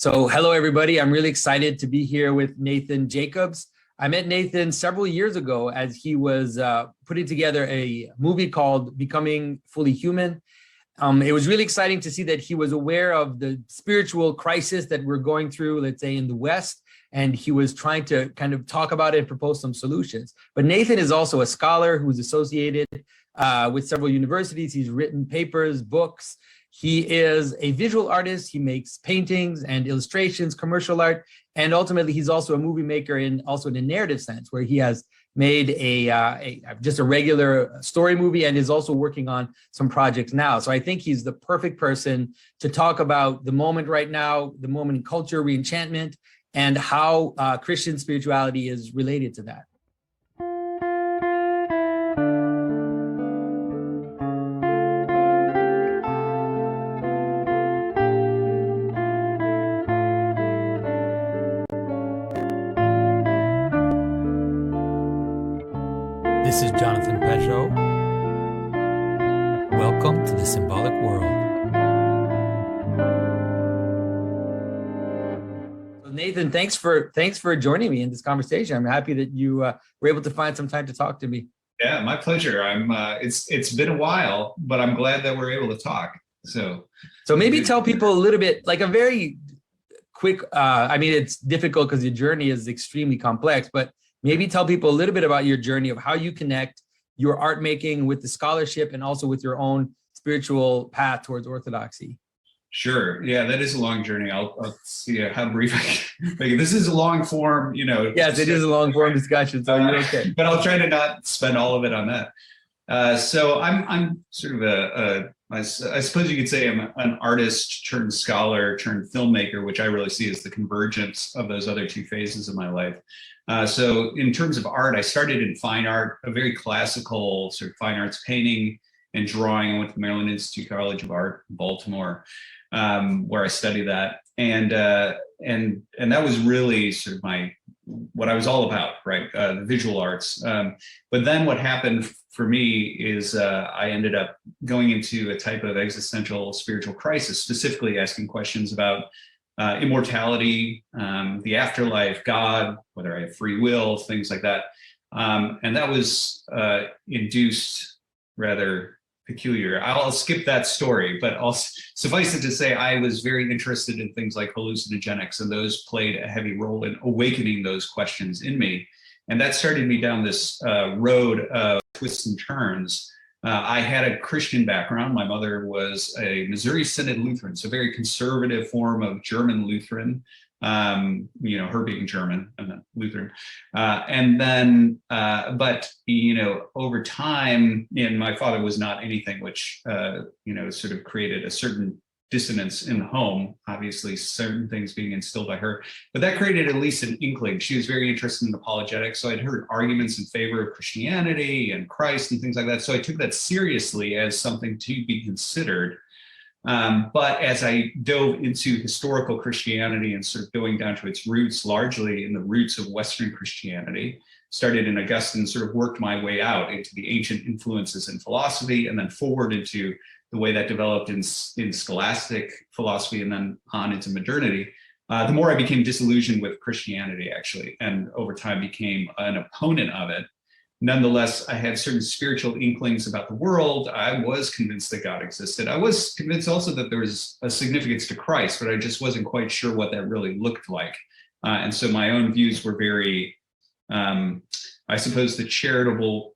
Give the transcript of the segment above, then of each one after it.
So hello, everybody. I'm really excited to be here with Nathan Jacobs. I met Nathan several years ago as he was putting together a movie called Becoming Fully Human. It was really exciting to see that he was aware of the spiritual crisis that we're going through, let's say, in the West, and he was trying to kind of talk about it and propose some solutions. But Nathan is also a scholar who's associated with several universities. He's written papers, books. He is a visual artist. He makes paintings and illustrations, commercial art, and ultimately he's also a movie maker in a narrative sense, where he has made just a regular story movie and is also working on some projects now. So I think he's the perfect person to talk about the moment right now, the moment in culture, reenchantment, and how Christian spirituality is related to that. This is Jonathan Pageau. Welcome to the symbolic world. So Nathan, thanks for joining me in this conversation. I'm happy that you were able to find some time to talk to me. Yeah, my pleasure. It's been a while, but I'm glad that we're able to talk. So maybe tell people a little bit, like a very quick. I mean, it's difficult because your journey is extremely complex, but maybe tell people a little bit about your journey of how you connect your art making with the scholarship and also with your own spiritual path towards orthodoxy. Sure. Yeah, that is a long journey. I'll see how brief I can make it. This is a long form, Yes, it is a long form discussion, so you're okay. But I'll try to not spend all of it on that. So I'm sort of I suppose you could say I'm an artist turned scholar turned filmmaker, which I really see as the convergence of those other two phases of my life. So in terms of art, I started in fine art, a very classical sort of fine arts painting and drawing. I went to the Maryland Institute College of Art in Baltimore, where I studied that. And that was really sort of what I was all about, right? The visual arts. But then what happened for me is I ended up going into a type of existential spiritual crisis, specifically asking questions about immortality, the afterlife, God, whether I have free will, things like that. And that was induced rather peculiar. I'll skip that story, but I'll suffice it to say I was very interested in things like hallucinogenics, and those played a heavy role in awakening those questions in me. And that started me down this road of twists and turns. I had a Christian background. My mother was a Missouri Synod Lutheran, so a very conservative form of German Lutheran, her being German and then Lutheran. But over time, and my father was not anything which, sort of created a certain dissonance in the home, obviously certain things being instilled by her, but that created at least an inkling. She was very interested in apologetics. So I'd heard arguments in favor of Christianity and Christ and things like that. So I took that seriously as something to be considered. But as I dove into historical Christianity and sort of going down to its roots, largely in the roots of Western Christianity, started in Augustine, sort of worked my way out into the ancient influences in philosophy, and then forward into the way that developed in scholastic philosophy and then on into modernity, the more I became disillusioned with Christianity, actually, and over time became an opponent of it. Nonetheless, I had certain spiritual inklings about the world. I was convinced that God existed. I was convinced also that there was a significance to Christ, but I just wasn't quite sure what that really looked like. And so my own views were very, I suppose the charitable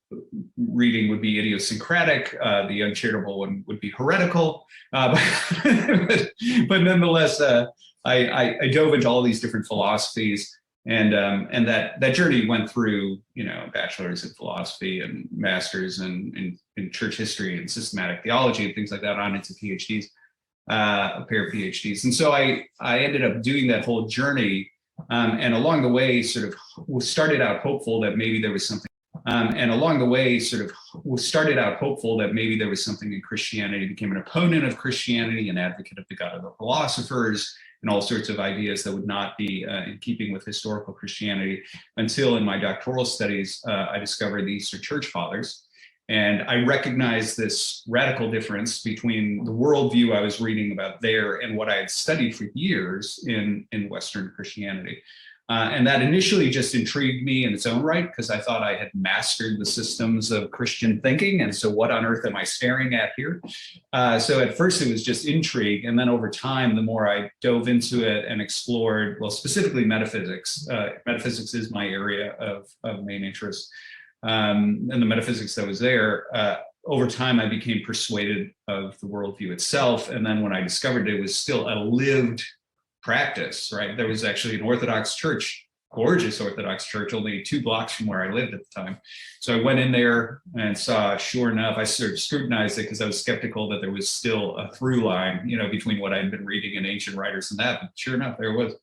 reading would be idiosyncratic, the uncharitable one would be heretical, but nonetheless, I dove into all these different philosophies, and that journey went through, bachelor's in philosophy and master's in church history and systematic theology and things like that, on into PhDs, a pair of PhDs, and so I ended up doing that whole journey, and along the way, sort of started out hopeful that maybe there was something. Started out hopeful that maybe there was something in Christianity, became an opponent of Christianity, an advocate of the God of the philosophers, and all sorts of ideas that would not be in keeping with historical Christianity, until in my doctoral studies, I discovered the Eastern Church Fathers. And I recognized this radical difference between the worldview I was reading about there and what I had studied for years in Western Christianity. And that initially just intrigued me in its own right, because I thought I had mastered the systems of Christian thinking. And so what on earth am I staring at here? So at first it was just intrigue. And then over time, the more I dove into it and explored, well, specifically metaphysics. Metaphysics is my area of main interest. And the metaphysics that was there, over time, I became persuaded of the worldview itself. And then when I discovered it was still a lived practice, right? There was actually an Orthodox church, gorgeous Orthodox church, only 2 blocks from where I lived at the time. So I went in there and saw, sure enough, I sort of scrutinized it because I was skeptical that there was still a through line, between what I'd been reading in ancient writers and that. But sure enough, there was.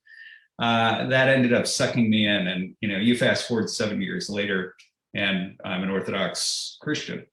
That ended up sucking me in. And, you fast forward 7 years later, and I'm an Orthodox Christian.